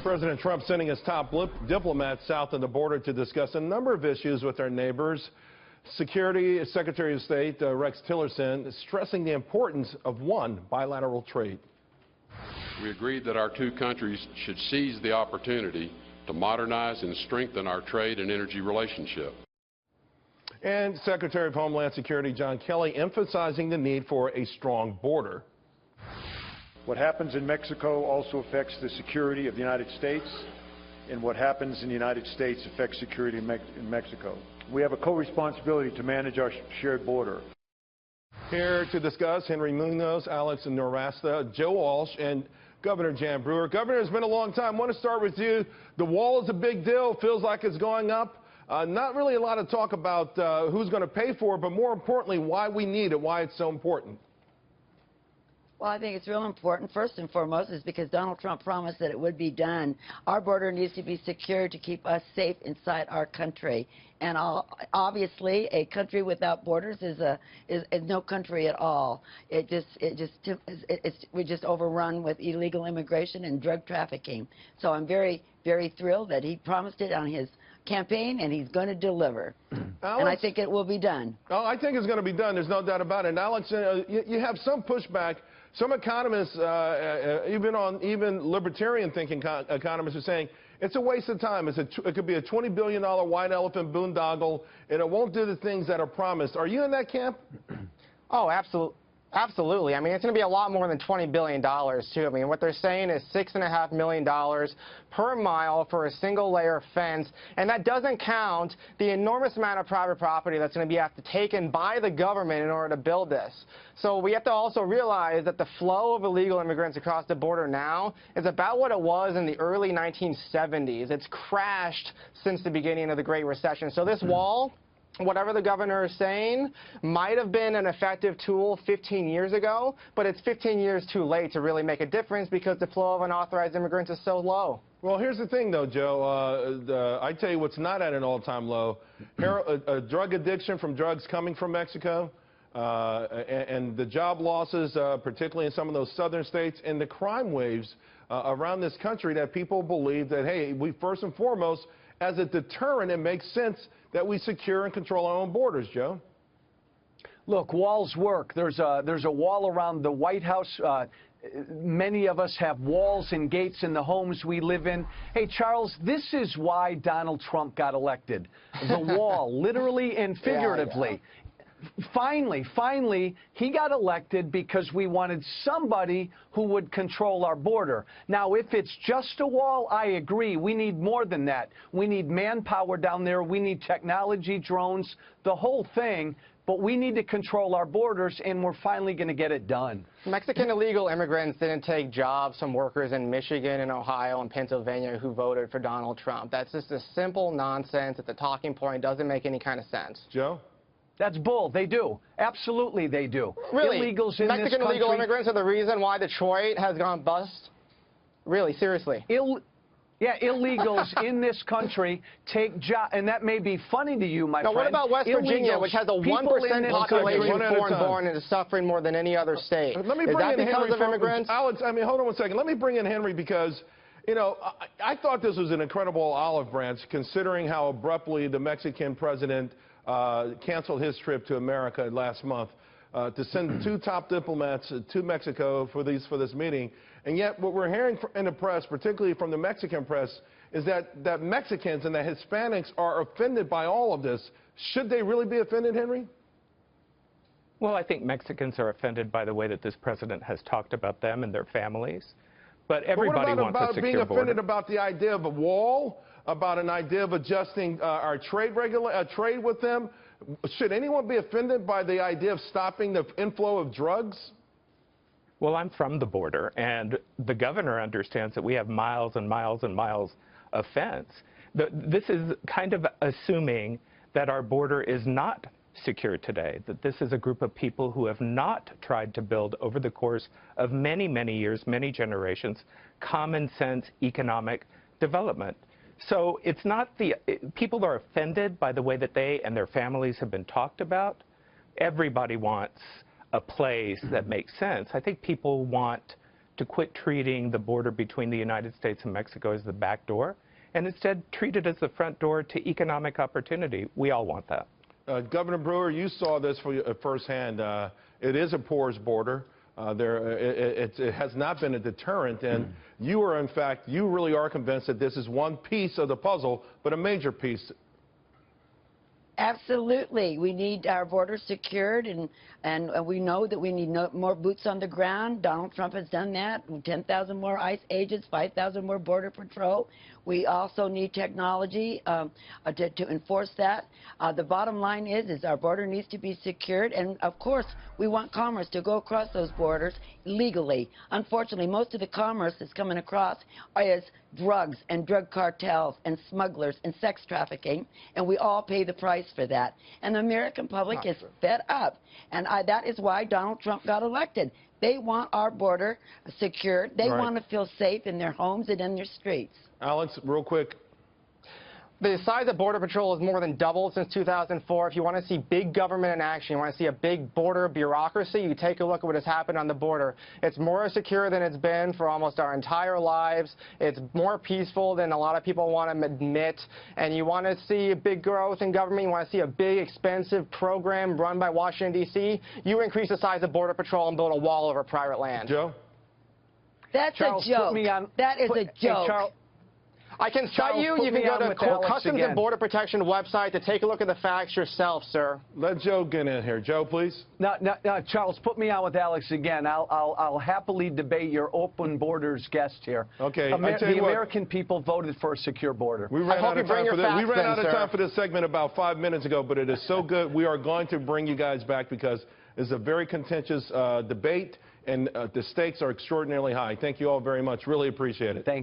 President Trump sending his top diplomats south of the border to discuss a number of issues with our neighbors. Security Secretary of State Rex Tillerson is stressing the importance of one, bilateral trade. We agreed that our two countries should seize the opportunity to modernize and strengthen our trade and energy relationship. And Secretary of Homeland Security John Kelly emphasizing the need for a strong border. What happens in Mexico also affects the security of the United States, and what happens in the United States affects security in Mexico. We have a co-responsibility to manage our shared border. Here to discuss, Henry Munoz, Alex Nowrasteh, Joe Walsh, and Governor Jan Brewer. Governor, it's been a long time. I want to start with you. The wall is a big deal. Feels like it's going up. Not really a lot of talk about who's going to pay for it, but more importantly, why we need it, why it's so important. Well, I think it's real important, first and foremost, is because Donald Trump promised that it would be done. Our border needs to be secure to keep us safe inside our country. And obviously, a country without borders is no country at all. We're just overrun with illegal immigration and drug trafficking. So I'm very, very thrilled that he promised it on his campaign, and he's going to deliver. Alex, and I think it will be done. Oh, I think it's going to be done. There's no doubt about it. And Alex, you have some pushback. Some economists, even libertarian-thinking economists, are saying it's a waste of time. It could be a $20 billion white elephant boondoggle, and it won't do the things that are promised. Are you in that camp? Oh, absolutely. Absolutely. I mean, it's going to be a lot more than $20 billion, too. I mean, what they're saying is $6.5 million per mile for a single-layer fence, and that doesn't count the enormous amount of private property that's going to be taken by the government in order to build this. So we have to also realize that the flow of illegal immigrants across the border now is about what it was in the early 1970s. It's crashed since the beginning of the Great Recession. So this wall, whatever the governor is saying, might have been an effective tool 15 years ago, but it's 15 years too late to really make a difference because the flow of unauthorized immigrants is so low. Well, here's the thing, though, Joe. I tell you what's not at an all-time low. Drug addiction from drugs coming from Mexico, and the job losses, particularly in some of those southern states, and the crime waves around this country that people believe that, hey, we first and foremost, as a deterrent, it makes sense that we secure and control our own borders, Joe. Look, walls work. There's a wall around the White House. Many of us have walls and gates in the homes we live in. Hey, Charles, this is why Donald Trump got elected. The wall, literally and figuratively. Yeah. Finally, he got elected because we wanted somebody who would control our border. Now, if it's just a wall, I agree. We need more than that. We need manpower down there. We need technology, drones, the whole thing. But we need to control our borders, and we're finally going to get it done. Mexican illegal immigrants didn't take jobs from workers in Michigan and Ohio and Pennsylvania who voted for Donald Trump. That's just a simple nonsense. It's a talking point. It doesn't make any kind of sense. Joe? That's bull. They do. Absolutely, they do. Really? Illegals in Mexican this illegal immigrants are the reason why Detroit has gone bust? Really, seriously? Yeah, illegals in this country take jobs, and that may be funny to you, my friend. Now, what about West Virginia, which has a 1% population foreign-born and is suffering more than any other state? Let me bring in Henry immigrants? Alex, hold on one second. Let me bring in Henry because, you know, I thought this was an incredible olive branch, considering how abruptly the Mexican president canceled his trip to America last month to send two top diplomats to Mexico for this meeting. And yet what we're hearing in the press, particularly from the Mexican press, is that Mexicans and the Hispanics are offended by all of this. Should they really be offended, Henry? Well, I think Mexicans are offended by the way that this president has talked about them and their families. But everybody wants a secure border. What about being offended about the idea of a wall? About an idea of adjusting our trade with them? Should anyone be offended by the idea of stopping the inflow of drugs? Well, I'm from the border, and the governor understands that we have miles and miles and miles of fence. This is kind of assuming that our border is not secure today, that this is a group of people who have not tried to build over the course of many, many years, many generations, common sense economic development. So it's not people are offended by the way that they and their families have been talked about. Everybody wants a place that makes sense. I think people want to quit treating the border between the United States and Mexico as the back door, and instead treat it as the front door to economic opportunity. We all want that. Governor Brewer, you saw this firsthand. It is a porous border. It has not been a deterrent, and you are, in fact, you really are convinced that this is one piece of the puzzle, but a major piece. Absolutely. We need our borders secured, and we know that we need more boots on the ground. Donald Trump has done that. 10,000 more ICE agents, 5,000 more Border Patrol. We also need technology to enforce that. The bottom line is our border needs to be secured, and of course, we want commerce to go across those borders legally. Unfortunately, most of the commerce that's coming across is drugs and drug cartels and smugglers and sex trafficking, and we all pay the price for that. And the American public is fed up, and that is why Donald Trump got elected. They want our border secured. They want to feel safe in their homes and in their streets. Alex, real quick. The size of Border Patrol has more than doubled since 2004. If you want to see big government in action, you want to see a big border bureaucracy, you take a look at what has happened on the border. It's more secure than it's been for almost our entire lives. It's more peaceful than a lot of people want to admit. And you want to see a big growth in government, you want to see a big, expensive program run by Washington, D.C., you increase the size of Border Patrol and build a wall over private land. Joe? That's Charles, a joke. That is a joke. Charles, I can cite you. You can go to the Customs and Border Protection website to take a look at the facts yourself, sir. Let Joe get in here. Joe, please. No, Charles, put me on with Alex again. I'll happily debate your open borders guest here. Okay. The American people voted for a secure border. We ran out of time for this. We ran out of time for this segment about 5 minutes ago, but it is so good. We are going to bring you guys back because it's a very contentious debate, and the stakes are extraordinarily high. Thank you all very much. Really appreciate it. Thank